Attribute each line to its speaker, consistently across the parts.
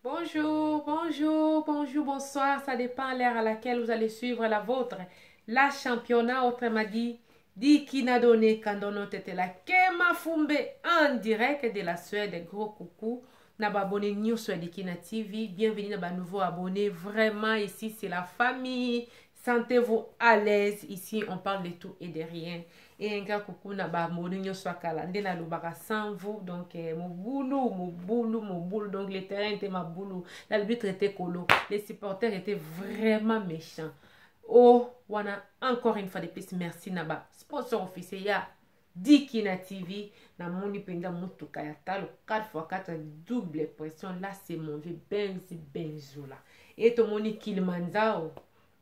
Speaker 1: Bonjour, bonjour, bonjour, bonsoir. Ça dépend de l'heure à laquelle vous allez suivre la vôtre. La championnat, autrement dit qui n'a donné quand on était là. Kema Fumbe en direct de la Suède. Gros coucou. N'a pas abonné New Suède Kina TV. Bienvenue dans nouveau abonné. Vraiment, ici, c'est la famille. Sentez-vous à l'aise. Ici, on parle de tout et de rien. Et un gars coucou n'a pas abonné New Swakala. Ndena lubaka sans vous. Donc, mon boulot. Donc, le terrain était ma boulot. L'arbitre était colo. Les supporters étaient vraiment méchants. Oh, wana encore une fois de plus, merci Naba. Sponsor officiel, ya Dikina TV. Na moni penda mutuka ya talo 4x4 double pression. Là, c'est mon vieux Benzo là. Et ton moni Kilimanjaro,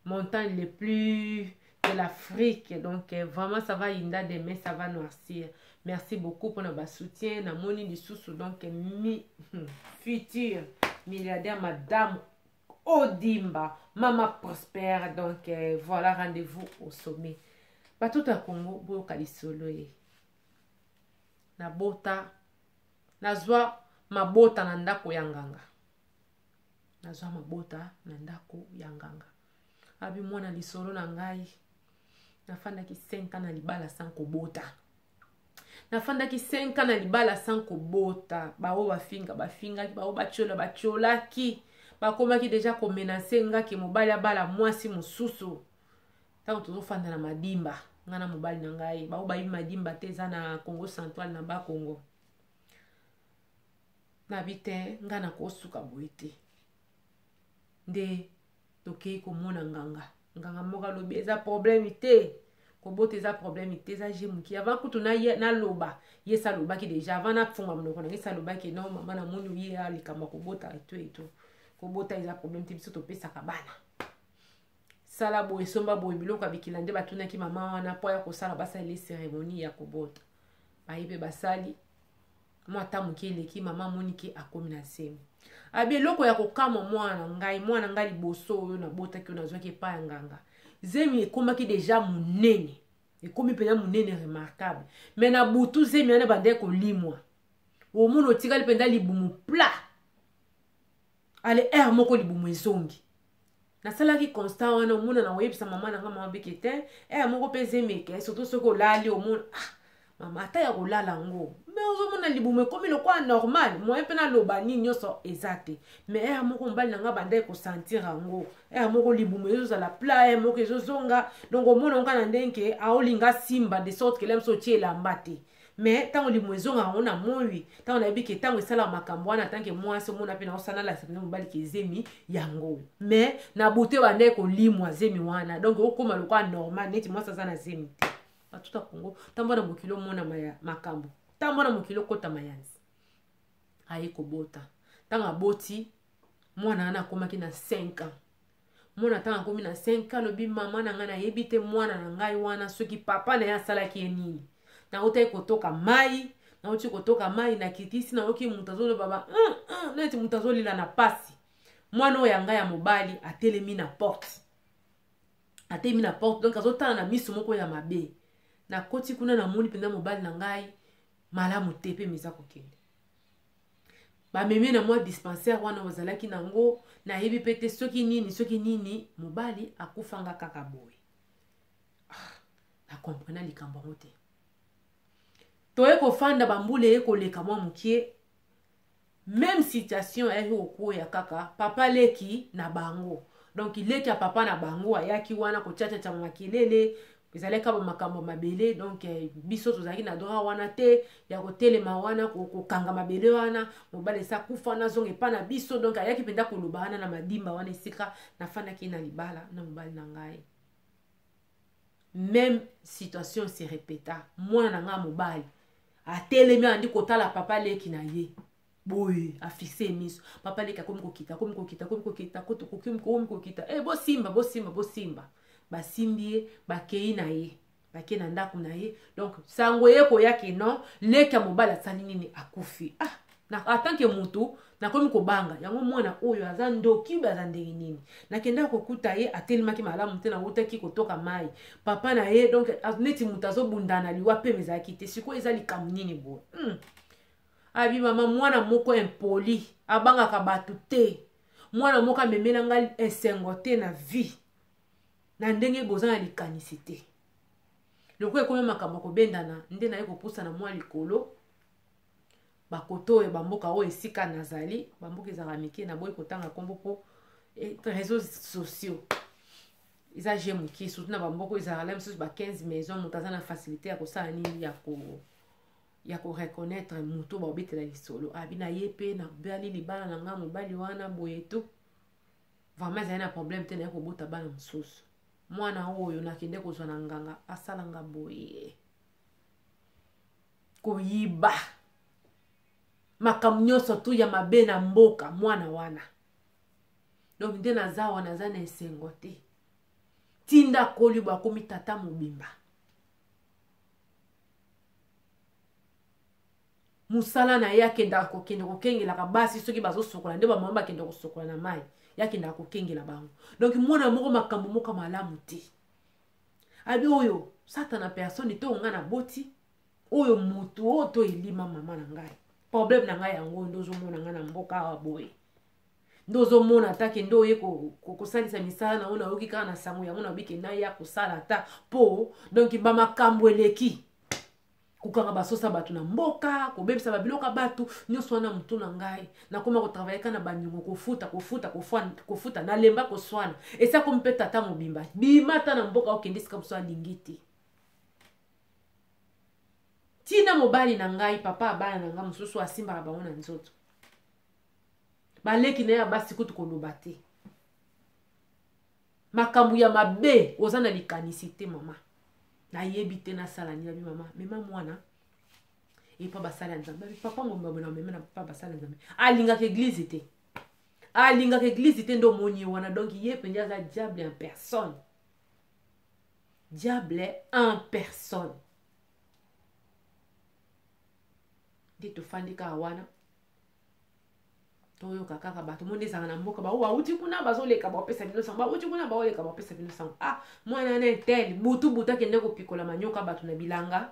Speaker 1: montagne le plus de l'Afrique. Donc, vraiment, ça va inda demain, ça va noircir. Merci beaucoup pour notre soutien. Na moni du sous donc, futur milliardaire, madame Odimba, Maman prospère. Donc voilà, rendez-vous au sommet. Pas tout à Congo, Boyo Kalisolo. Na bota, na zwa mabota na ndako yanganga. Na zwa mabota na ndako yanganga. Abi mwana lisolo na ngai. Nafanda ki 5 ans na libala sans kobota. Nafanda ki 5 ans na libala sans kobota. Bao bafinga, bao bachola ki. Bakomaki deja ko menacer nga ke mobali abala mwasi mususu. Tango tozofanda na madimba, ngana mobali na ngai, bao bayi madimba te eza na Congo Central na ba Congo. Na bite ngana ko suka boite. Nde tokei ko mona nganga. Nganga moka lobi eza problème te. Ko bote eza problème te eza jemuki. Avant kutu na loba, yesa loba ki deja avant na funga mnoko na yesa loba ki no mama na munu ye alikama ko bota et tout. Kobota eza problème te biso topesaka bana sala boye somba boye biloko abikila nde batunaki mama wana po ya kosala basali cérémonie ya kobota bayibe basali mwata moke eleki mama moniki akomi na semi abi eloko ya kokama mwana ngai liboso oyo nabotaki oyo nazwaki epai ya nganga zemi ekomaki deja monene ekomi mpena monene remarquable me na butu zemi wana bande kolimwa omona otikali mpenda libumu plat ale moko libumu ezongi nasalaki constat wana omona na oyebisa mama nanga mama bekete moko pe zemeke surtout soki olali omona mama ata ya kolala ngo me ozomona libumu ekomi lokwa normal moye mpe naloba nini nyonso eza te me moko mobali nanga banda ekosentir yango moko libumu ezozala pla moko ezozonga donc omona onga na ndenge aolinga simba de sorte que lemso otie elamba te mais tango limwezonga ngo na moi tango na yebiki tango esala makambo wana tanke mwasi omona pe na osana la sepene mobali ke zemi yango mais na bute bande ko limwa zemi wana donc okoma lokwa normal neti mwasi aza na zemi te batuta Kongo tambo na mokilo mona makambo tambo na mokilo kota mayanzi ayi kobota tango aboti mwana ana akomaki na 5 ans mwana tango akomi na 5 ans lobi mama na nga na yebi te mwana na ngai wana soki papa na ye asalaki ye nini na utai kotoka mai na uti kotoka mai na kitisi na oki mutazolo baba neti mutazolo lila na pasi mwana oyanga ya mobali atelemi na porte donc azotana na miso moko ya mabe na koti kuna na moni penda mobali na ngai malamu tepe miza kokende ba meme na mwa dispensaire wana wazalaki nango na yebi pete soki nini mobali akufanga kaka boy na comprendre likambo ngote toye kofanda bambule ekoleka mwa mukie même situation ya kaka papa leki na bango donc leki ya papa na bango ayaki wana kochacha makelele ezaleka ba makambo mabele donc biso tozalaki na droit wana te ya kotelema wana kokanga mabele wana mobale sa kufa na zonge pa na biso donc ayaki penda koloba wana na madimba wana esika na fandaki na libala na mobali na ngai même situation se répéta mwana na nga mobali atelemi andi kotala papa leki na ye boye afixe miso papa leki akomi kokita bosimba basimbi ye bakei na ye bakei na ndako na ye donc sango ye koyaki non leki ya mobali asali nini akufi na atanke mutu nakomi kobanga yango mwana oyo aza ndoki aza ndenge nini nakenda kokuta ye atelemaki malamu te na wotaki kotoka mai papa na ye donc neti mutu azobundana liwa pe mezalaki te sikoyo eza likambo nini boye abi mama mwana moko impoli abangaka bato te mwana moko amemela nga esengo te na vie na ndenge boza na likanisi te loko ekomi makambo kobendana nde naye kopusa na mwa likolo bakoto oyo bamboka oyo esika nazali bamboka ezalaka mike na boyi kotanga kombo po réseaux sociaux eza je moki surtout na bamboka oyo ezalaka la misusu ba 15 maison moto aza na facilité ya kosala nini ya koreconnaître moto baobetela lisolo abi na ye mpe nabali libala na nga mobali wana boye to vraiment ezali na problème te naye kobota bana mosusu mwana oyo nakende kozwa na nganga asalanga boye koyiba makambo nyonso tu ya mabe na mboka mwana wana donc nde naza wana naza na esengo te tinda koli bakomi tata mobimba musala na ye akendaka kokende kokengelaka basi soki bazosokola nde bamama bakende kosokola na mai yakendaka kokengela bango donc mwana moko makambo moko malamu te abi oyo satana personne te onga na boti oyo mutu oyo to elima mama na ngai problème na ngai yango ndozomona nga na mboka awa boye ndozomona atake ndo oye kosalisa misala na ona oki kaka na sango yango na bike na ya kosala ata po donc bamakambo eleki kukanga basosa bato na mboka kobebisa babiloka bato nyonso wana mutu na ngai nakoma kotravaille kana banyongo kofuta nalemba koswana esa kompe tata mobimba bima ata na mboka okende sika moso alingi te tina mobali na ngai papa abana na ngai mosusu asimbaka bango na nzoto baleki na ya basi kutu koloba te makambo ya mabe oza na likanisi te mama nayebi te nasala nini abi mama mema mwana epa basala nzambe papa ngomba bona mema na papa basala nzambe alingaka église te alingaka église te ndo moni wana donc ye penja za diable en personne diable en personne de tofandika wana toyoka kaka bato monde ezanga na mboka bao bauti kuna bazoleka baopesa bino sango bauti kuna baoleka baopesa bino sango mwana na tel butu akende kopikola manyoka bato na bilanga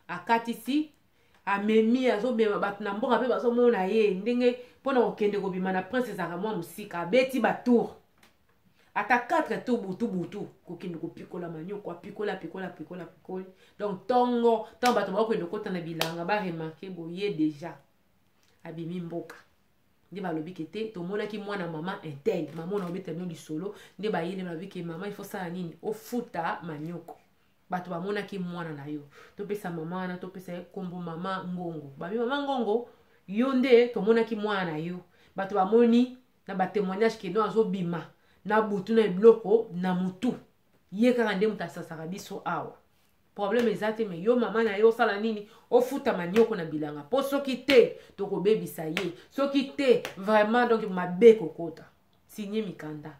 Speaker 1: akatisi amemi azobema bato na mboka mpe bazomona ye ndenge mpona kokende kobima na prince ezaka mwa mosika abeti batour ata 4 tour butu kokende kopikola manyoka apikola donc ntango bato bakokende kota na bilanga baremarke boye deja abimi mboka nde balobiki te tomonaki mwana mama intel mama na obeta bino lisolo nde bayele balobiki mama il faut sala nini ofuta manyoko bato bamonaki mwana na yo topesa mama wana topesa kombo mama ngongo babi mama ngongo yo nde tomonaki mwana na yo bato bamoni na batémoignage kendo azobima na butu na biloko na mutu ye kaka nde mutu asasaka biso awa problème ezate me yo mama na yo sala nini ofuta manyoko na bilanga po soki te tokobebisa ye soki te vraiment donc mabe kokota sinye mikanda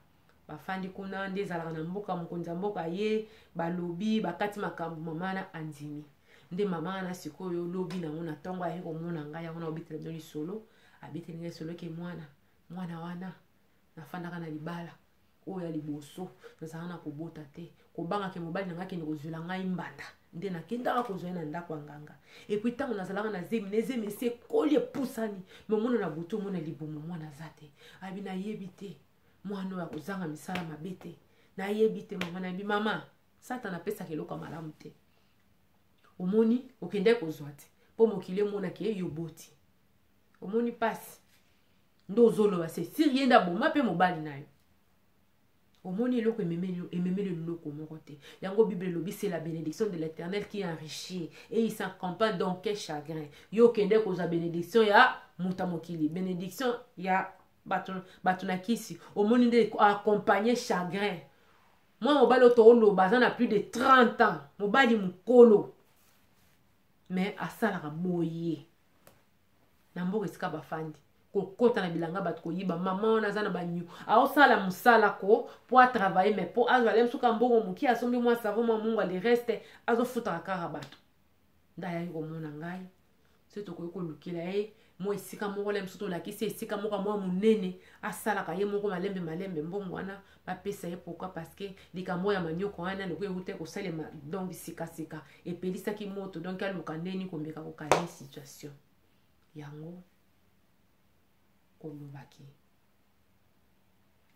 Speaker 1: bafandi kuna nde ezalaka na mboka mokonzi ya mboka ye balobi bakati makambo mama na andimi nde mama na sikoyo lobi nango na ntongo aye komona ngai yango na obitela bino lisolo abiteli ngai solo ke mwana wana nafandaka na libala oyo ya liboso nazalaka na kobota te kobangaka mobali na ngai kende kozwela ngai mbanda nde nakendaka kozwa ye na ndako ya nganga epui ntango nazalaka na zemi nezemi esi ekoli epusani momona na butu omona libumu mwana aza te abi nayebi te mwana oyo akozanga misala mabe te nayebi te mama nayebi mama satana apesaka eloko ya malamu te omoni okende kozwa te mpo mokili emonaki ye yoboti omoni pasi nde ozoloba se siri ye nde aboma mpe mobali na yo omoni eloko ememeli loko moko te yango bible elobi c'est la bénédiction de l'éternel qui enrichit et il s'accompagne donc quel chagrin yo kende kozwa bénédiction ya muta mokili bénédiction ya bato na kisi omoni nde accompagner chagrin moi mobali oyo tooloba aza na plus de 30 ans mobali mokolo mais asalaka boye na mboka esika bafandi kokota na bilanga bato koyiba mama wana aza na banyu aosala mosala ko po atravaille mais po azwa lem soka mbongo moki asombi mwa savon mwa mungu ale reste azofutaka kaka bato nde ayaki komona ngai so tokoki kolukela ye mo esika moko lem so tolakisi esika moko mwa monene asalaka ye moko malembe mbongo wana bapesa ye pourquoi parce que likambo ya manyoko wana loko ekute kosalema donc sikasika epelisaki moto donc aluka ndeni komeka kokaya situation yango kolobaki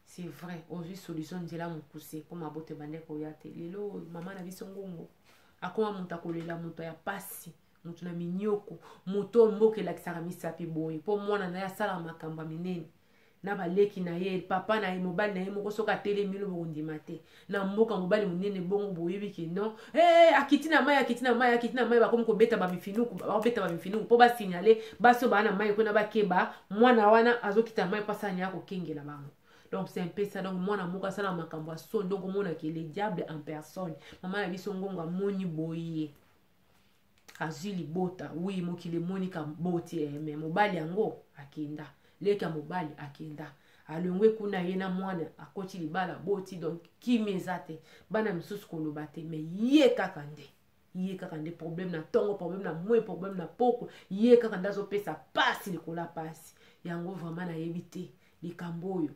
Speaker 1: c'est vrai ozwi solution nzela mokuse mpo mabote bandeko ya te lelo mama na biso ngongo akoma moto akolela moto ya pasi moto na minyoko moto mboka elakisaka misapi boye mpo mwana na ye asalaka makambo ya minene na baleki na ye papa na ye mobali na ye moko soki atelemi lo bokondima te na mboka mobali monene bongo boyebi ke non akiti na mai bakomi kobeta bamifinuku mpo basignale baso baa na mai mpona bakeba mwana wana azokita mai mpo asala nia kokengela bango. Donc c'est un peu ça. Donc moi na moka sala makambo son donc mona ke le diable en personne. Maman na biso ngonga moni boye. Azili bota oui mokile moni ka boti mais mobali yango akenda. Leka mobali akenda. Alongwe kuna yena mwana akoti libala boti donc ki mezate bana misusu koloba te mais ye kaka nde problème na tongo problème na moi problème na poko ye kaka ndazo pesa pasi likola pasi yango vraiment na yebite likambo oyo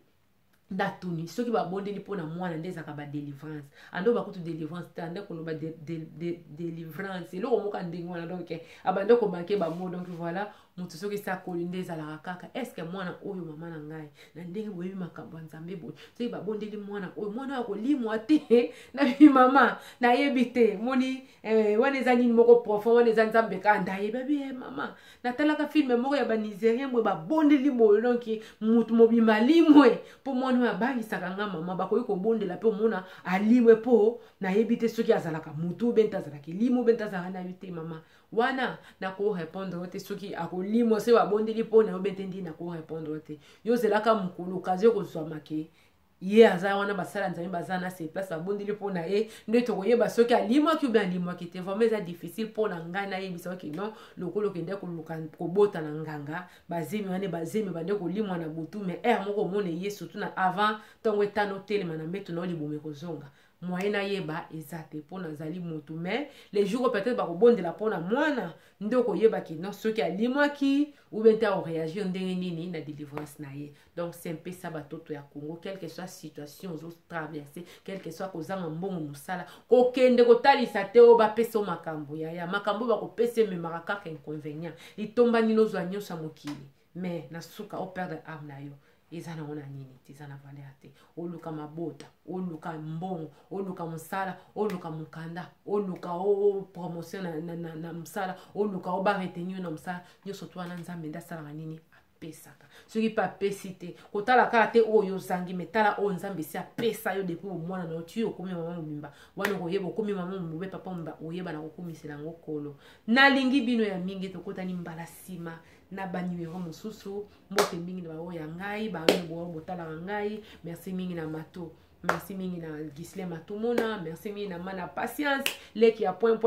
Speaker 1: ndatuni soki babondeli mpona mwana nde ezaka badelivrance ando bakutu delivrance te ande koloba delivrance eloko moko ndenge wana donc abande kobanke bamo donc voilà moto soki sakoli nde ezalaka kaka estce mwana oyo mama na ngai na ndenge boyebi makambo ya nzambe boye soki babondeli mwana oyo mwana akolimwa te na bimama nayebi te moni wana eza nini moko profond wana eza nzambe kaka ndayebi mama natalaka filme moko ya banigérien boye babondeli boye donc motu mobima limwe mpo mwana oyo abangisaka nga mama bakoki kobondela mpe omona alimwe mpo nayebi te soki azalaka motu ube nte azalaka limwe ube nte azalaka nayebi te mama wana nakorépondre te soki akolimo se babondeli mpo na yo bete ndi nakorépondre te yo ozelaka mokolo okazi okozwama ke ye aza wana basala nzambe baza na se place babondeli mpo na ye nde tokoyeba soki alimwaki ube alimwaki te vraiment eza difficile mpo na ngai nayebisa ke non lokolo okende koluka kobota na nganga bazemi wane bazemi bande kolimwa na butu mais ere moko omona ye surtout na avant ntongo etana otelema na mbeto na yo libumu ekozonga moyen nayeba eza te mpo nazali motu mais les jours peut-être bakobondela mpo na mwana nde okoyeba ke non soki alimwaki ube nte akoreagir ndenge nini na délivrance na ye. Donc c'est un peu ça batoto ya Congo, quelle que soit la situation ozotraverse, quelle que soit kozanga mbongo mosala kokende kotalisa te o bapesa makambo ya makambo bakopesa memaka kaka inconvénient itombani nozwa nyonso ya mokili mais na suka operdre âme na yo eza na ona nini eza na valeur te oluka mabota oluka mbongo oluka mosala oluka mokanda oluka promotion na mosala oluka oba retenir na mosala nyonso to wana nzambe ndasalaka nini apesaka soki pa apesi te kotala kaka te oyo ozangi metala oyo nzambe esi apesa yo depuis omwana na yo ti okomi mama mobimba wana okoyeba okomi mama mobe papa mobimba oyeba na kokumisela yango kolo nalingi bino ya mingi tokotani mbala nsima na banimero mosusu mbote mingi na bao ya ngai baoyo boyo botalaka ngai merci mingi na mato merci mingi na Gisle Matumona merci mingi na mana patience leki ya .com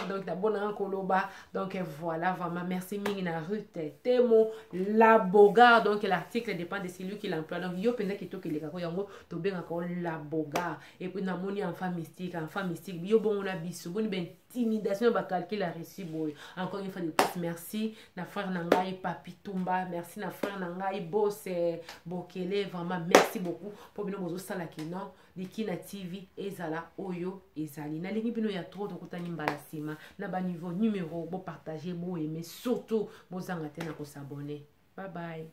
Speaker 1: donc d'abord koloba donc voilà vraiment merci mingi na Ruth Temo la Bogar donc l'article dépend de celui qui l'emploie donc yo penza kito keleka ko yango to benga ko la Bogar et puis na moni enfant mystique yo bon na biso boni ben intimidation ba calcul a reçu boy encore une fois de plus merci na frère nangai Papi Tumba merci na frère nangai Boss Bokele vraiment merci beaucoup pour bino bozo sala kino Likina TV ezala oyo ezali na lingi bino ya trop tokotani mbala sima na ba niveau numéro bo partager bo aimer surtout bozanga te na ko s'abonner bye bye.